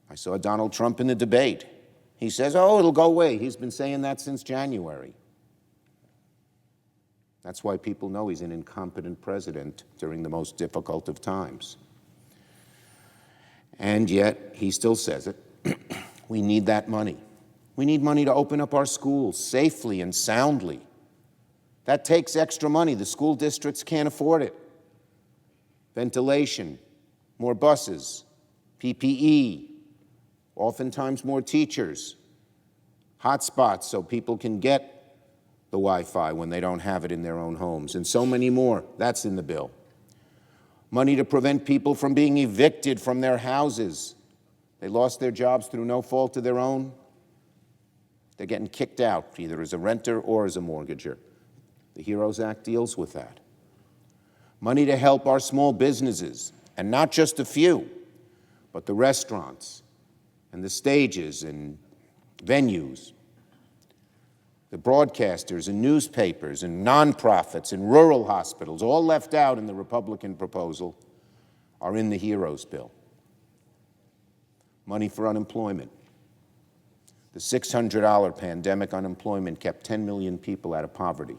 I saw Donald Trump in the debate. He says, oh, it'll go away. He's been saying that since January. That's why people know he's an incompetent president during the most difficult of times. And yet, he still says it. We need that money. We need money to open up our schools safely and soundly. That takes extra money. The school districts can't afford it. Ventilation, more buses, PPE, oftentimes more teachers, hotspots so people can get the Wi-Fi when they don't have it in their own homes, and so many more. That's in the bill. Money to prevent people from being evicted from their houses. They lost their jobs through no fault of their own. They're getting kicked out, either as a renter or as a mortgager. The HEROES Act deals with that. Money to help our small businesses, and not just a few, but the restaurants and the stages and venues, the broadcasters and newspapers and nonprofits and rural hospitals, all left out in the Republican proposal, are in the HEROES bill. Money for unemployment. The $600 pandemic unemployment kept 10 million people out of poverty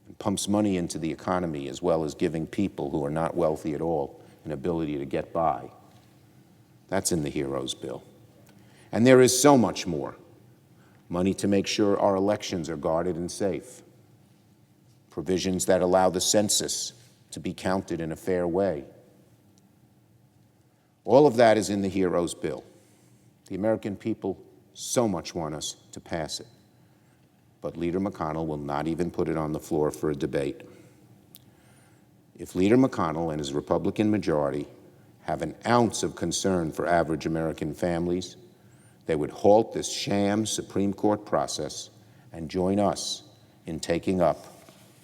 and pumps money into the economy, as well as giving people who are not wealthy at all an ability to get by. That's in the HEROES bill. And there is so much more. Money to make sure our elections are guarded and safe. Provisions that allow the census to be counted in a fair way. All of that is in the HEROES bill. The American people so much want us to pass it. But Leader McConnell will not even put it on the floor for a debate. If Leader McConnell and his Republican majority have an ounce of concern for average American families, they would halt this sham Supreme Court process and join us in taking up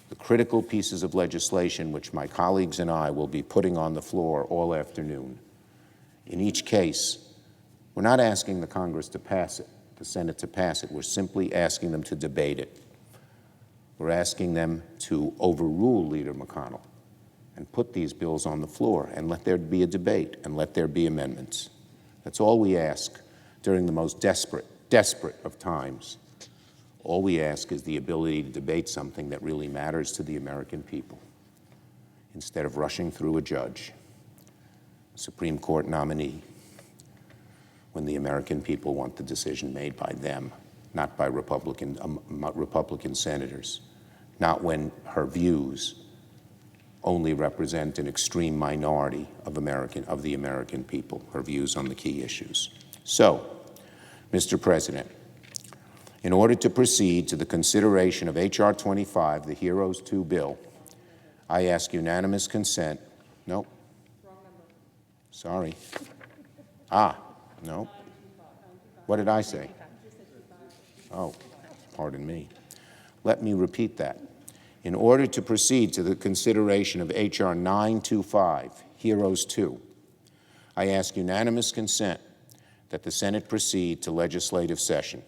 the critical pieces of legislation which my colleagues and I will be putting on the floor all afternoon. In each case, we're not asking the Congress to pass it, the Senate to pass it. We're simply asking them to debate it. We're asking them to overrule Leader McConnell and put these bills on the floor and let there be a debate and let there be amendments. That's all we ask during the most desperate of times. All we ask is the ability to debate something that really matters to the American people, instead of rushing through a judge, Supreme Court nominee, when the American people want the decision made by them, not by Republican senators, not when her views only represent an extreme minority of the American people, her views on the key issues. So, Mr. President, in order to proceed to the consideration of H.R. 25, the HEROES 2 bill, I ask unanimous consent. Nope. Wrong number. Sorry. No. What did I say? Oh, pardon me. Let me repeat that. In order to proceed to the consideration of H.R. 925, HEROES 2, I ask unanimous consent that the Senate proceed to legislative session.